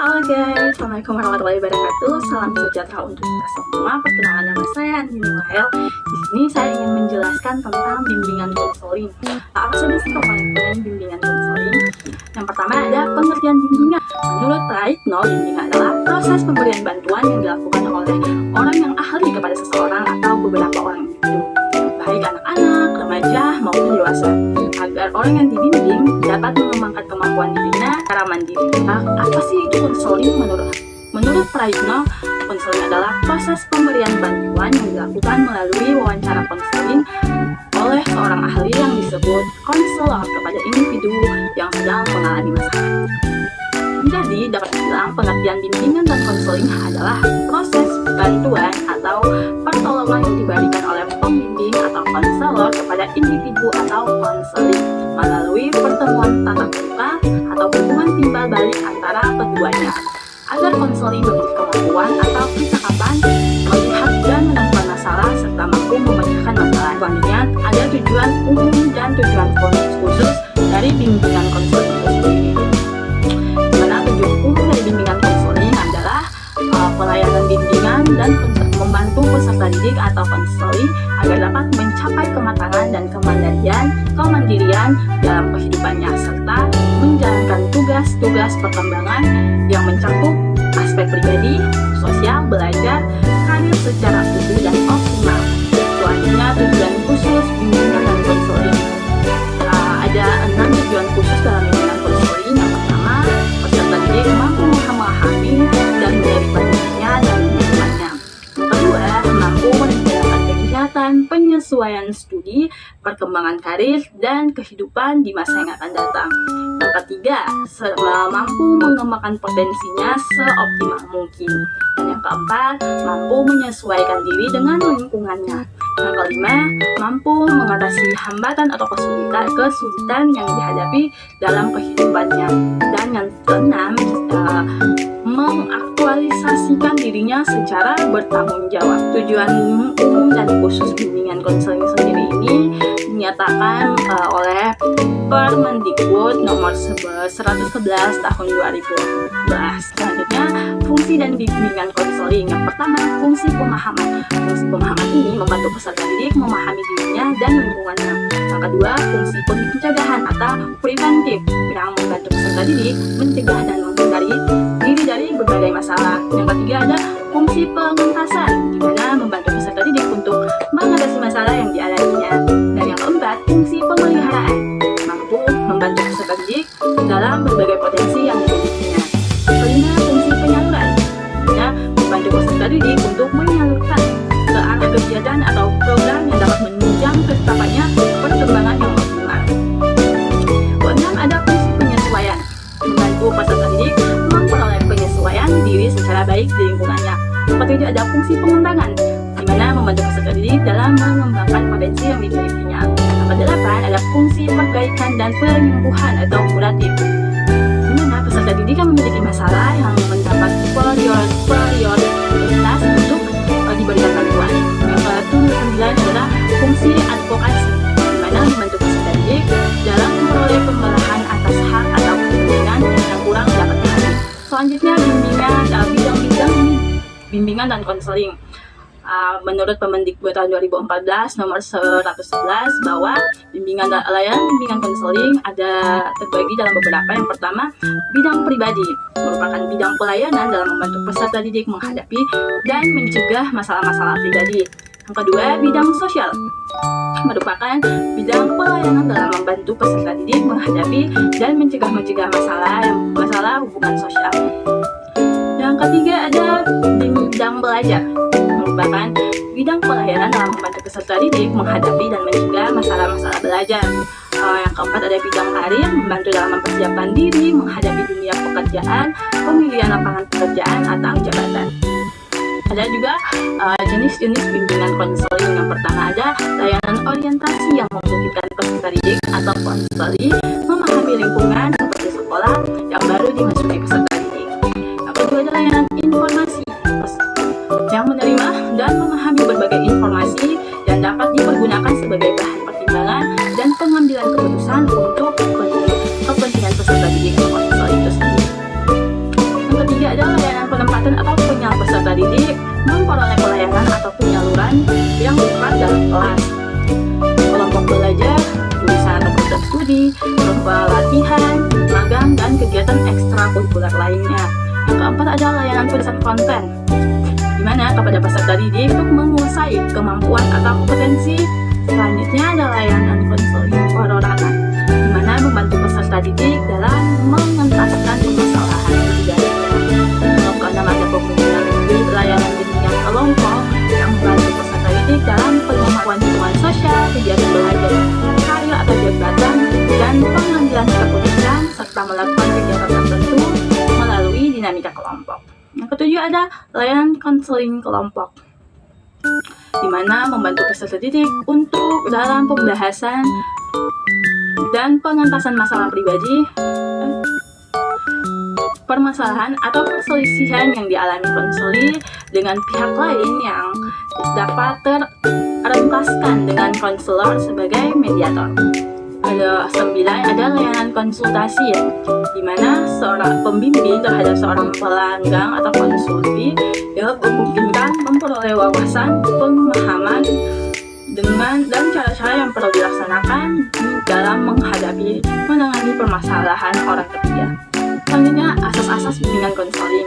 Halo guys, Assalamualaikum warahmatullahi wabarakatuh. Salam sejahtera untuk kita semua. Perkenalan nama saya Andini Wahel. Di sini saya ingin menjelaskan tentang bimbingan konseling. Apa saja sih komponen bimbingan konseling? Yang pertama ada pengertian bimbingan. Menurut Praitno, bimbingan adalah proses pemberian bantuan yang dilakukan oleh orang yang ahli kepada seseorang atau beberapa orang individu, baik anak-anak, remaja maupun dewasa, agar orang yang dibimbing dapat mengembangkan kemampuan dirinya secara mandiri. Apa sih itu konseling menurut Praitno? Konseling adalah proses pemberian bantuan yang dilakukan melalui wawancara konseling oleh seorang ahli yang disebut konselor kepada individu yang sedang mengalami masalah. Jadi dapat dibilang pengertian bimbingan dan konseling adalah proses bantuan atau pertolongan yang diberikan oleh pembimbing atau konselor kepada individu atau konseling melalui pertemuan tatap muka atau hubungan timbal balik antara keduanya, agar konseling memiliki kemampuan atau kecakapan melihat dan menemukan masalah serta mampu memecahkan masalah. Selanjutnya ada tujuan umum dan tujuan khusus dari bimbingan konseling itu sendiri. Tujuan umum dari bimbingan konseling adalah pelayanan bimbingan dan membantu peserta didik atau konseling agar dapat mencapai kematangan dan kemandirian dalam kehidupannya, serta menjalankan tugas-tugas perkembangan yang mencakup aspek pribadi, sosial, belajar, karir secara utuh dan optimal. Selanjutnya tujuan khusus bimbingan dan konseling. Ada 6 tujuan khusus dalam bimbingan konseling. Yang pertama, peserta didik mampu memahami dan menerima dirinya dan lingkungannya. Yang kedua, mampu menjalankan kegiatan penyesuaian studi, perkembangan karir, dan kehidupan di masa yang akan datang. Yang ketiga, mampu mengembangkan potensinya seoptimal mungkin. Dan yang keempat, mampu menyesuaikan diri dengan lingkungannya. Yang kelima, mampu mengatasi hambatan atau kesulitan yang dihadapi dalam kehidupannya. Dan yang keenam, mengaktualisasikan dirinya secara bertanggung jawab. Tujuan umum dan khusus bimbingan konseling sendiri ini dinyatakan oleh Permendikbud nomor 111 tahun 2012. Selanjutnya, fungsi dan bimbingan konseling. Yang pertama, fungsi pemahaman. Fungsi pemahaman ini membantu peserta didik memahami dirinya dan lingkungannya. Yang kedua, fungsi pencegahan atau preventif yang membantu peserta didik mencegah dan menghindari diri dari berbagai masalah. Yang ketiga ada fungsi pengentasan, di mana membantu peserta didik untuk mengatasi masalah yang dialaminya. Dan yang keempat, fungsi pemeliharaan, mampu membantu peserta didik dalam berbagai potensi yang dimilikinya. Kelima, fungsi penyaluran, di mana membantu peserta didik untuk menyalurkan ke arah kegiatan atau program yang dapat menunjang ketetapannya perkembangan yang optimal. Keenam, ada fungsi penyesuaian, membantu peserta didik memperoleh penyesuaian diri secara baik di lingkungannya. Yang ketujuh ada fungsi pengembangan, di mana membantu peserta didik dalam mengembangkan potensi yang dimilikinya. Yang kedelapan ada fungsi perbaikan dan penyembuhan atau kuratif, di mana peserta didik yang memiliki masalah yang mendapat prioritas untuk diberikan bantuan. Yang ke-9 adalah fungsi advokasi, di mana membantu peserta didik dalam memperoleh pembelahan atas hak atau kepentingan yang kurang didapatkan. Selanjutnya bimbingan dan konseling. Menurut Permendikbud tahun 2014 nomor 111 bahwa layanan bimbingan konseling ada terbagi dalam beberapa. Yang pertama, bidang pribadi merupakan bidang pelayanan dalam membantu peserta didik menghadapi dan mencegah masalah-masalah pribadi. Yang kedua, bidang sosial merupakan bidang pelayanan dalam membantu peserta didik menghadapi dan mencegah masalah hubungan sosial. Yang ketiga ada bidang belajar, merupakan bidang pelayanan dalam membantu peserta didik menghadapi dan mencegah masalah-masalah belajar. Yang keempat ada bidang karir, membantu dalam mempersiapkan diri menghadapi dunia pekerjaan, pemilihan lapangan pekerjaan atau jabatan. Ada juga jenis-jenis bimbingan konseling. Yang pertama ada layanan orientasi yang memungkinkan peserta didik atau konseli memahami lingkungan seperti sekolah yang baru dimasuki peserta didik. Yang kedua ada layanan informasi yang menerima dan memahami berbagai informasi yang dapat dipergunakan sebagai bahan pertimbangan dan pengambilan keputusan untuk kepentingan peserta didik atau konsel itu sendiri. Yang ketiga peserta didik memperoleh pelayanan atau penyaluran yang tepat dalam kelas. Kelompok belajar, jurusan atau program studi, lomba latihan, magang, dan kegiatan ekstrakurikuler lainnya. Yang keempat ada layanan pesan konten, di mana kepada peserta didik untuk menguasai kemampuan atau kompetensi. Selanjutnya ada layanan konseling perorangan, di mana membantu peserta didik dalam mengentaskan permasalahan pribadinya. Yang keenam ada pembangunan layanan bimbingan kelompok yang membantu peserta didik dalam pengembangan hubungan sosial, kegiatan belajar, karya atau jabatan, dan pengambilan keputusan serta melakukan kegiatan tertentu melalui dinamika kelompok. Yang ketujuh ada layanan konseling kelompok, di mana membantu peserta didik untuk dalam pembahasan dan pengentasan masalah pribadi, permasalahan atau perselisihan yang dialami konseli dengan pihak lain yang dapat terentaskan dengan konselor sebagai mediator. Ada 9 ada layanan konsultasi, ya, di mana seorang pembimbing terhadap seorang pelanggan atau konsulti dapat memungkinkan memperoleh wawasan, pemahaman dengan dan cara-cara yang perlu dilaksanakan dalam menghadapi menangani permasalahan orang ketiga. Selanjutnya, asas-asas bimbingan konseling.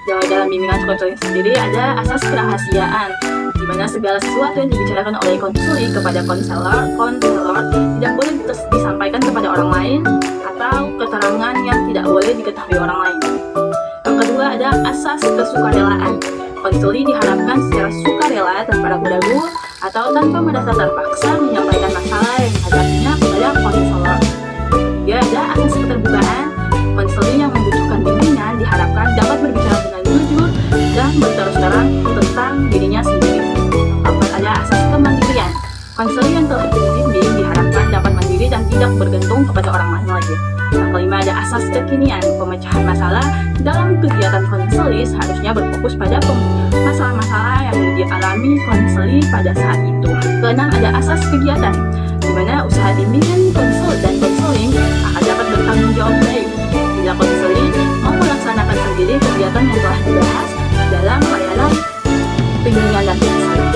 Dalam bimbingan konseling sendiri ada asas kerahasiaan, di mana segala sesuatu yang dibicarakan oleh konseli kepada konselor tidak boleh disampaikan kepada orang lain atau keterangan yang tidak boleh diketahui orang lain. Yang kedua ada asas kesukarelaan. Konseli diharapkan secara sukarela tanpa ragu-ragu atau tanpa merasa terpaksa menyampaikan masalah yang dihadapinya kepada konselor. Ketiga ada asas keterbukaan. Konseli yang membutuhkan bimbingan diharapkan dapat berbicara dengan jujur dan berterus terang tentang dirinya sendiri. Keempat ada asas kemandirian. Konseli yang telah dibimbing diharapkan dapat mandiri dan tidak bergantung kepada orang lain lagi. Yang kelima ada asas kekinian. Pemecahan masalah dalam kegiatan konseli seharusnya berfokus pada masalah-masalah yang dialami konseli pada saat itu. Keenam ada asas kegiatan, di mana usaha bimbingan konsel dan konseling akan dapat bertanggung jawab baik bila konseli mau melaksanakan sendiri kegiatan yang telah dibahas dalam layanan bimbingan dan konseling.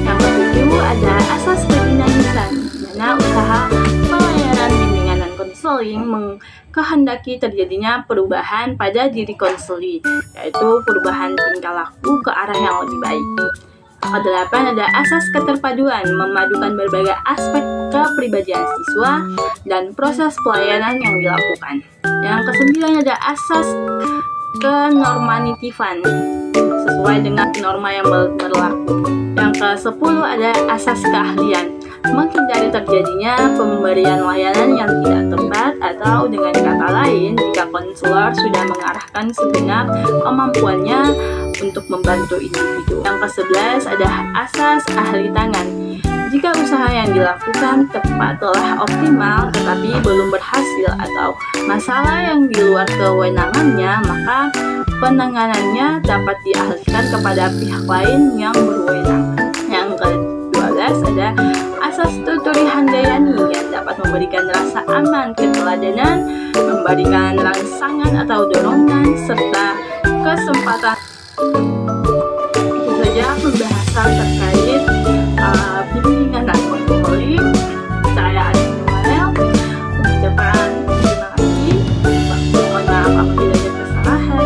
Yang ketujuh ada asas kedinamisan, di mana usaha pelayanan bimbingan dan konseling mengkehendaki terjadinya perubahan pada diri konseli, yaitu perubahan tingkah laku ke arah yang lebih baik. Kedelapan ada asas keterpaduan, memadukan berbagai aspek kepribadian siswa dan proses pelayanan yang dilakukan. Yang kesembilan ada asas kenormatifan, sesuai dengan norma yang berlaku. Yang ke-10 ada asas keahlian, menghindari terjadinya pemberian layanan yang tidak tepat, atau dengan kata lain, jika konselor sudah mengarahkan segenap kemampuannya untuk membantu individu. Yang ke-11 ada asas ahli tangan. Jika usaha yang dilakukan telah optimal tetapi belum berhasil atau masalah yang di luar kewenangannya, maka penanganannya dapat dialihkan kepada pihak lain yang berwenang. Yang ke-12 ada asas tuturi handayani, yang dapat memberikan rasa aman, keteladanan, memberikan rangsangan atau dorongan, serta kesempatan. Itu saja pembahasan terkait bimbingan dan konseling. Saya Adi Noel mengucapkan terima kasih. Mohon maaf apabila ada kesalahan.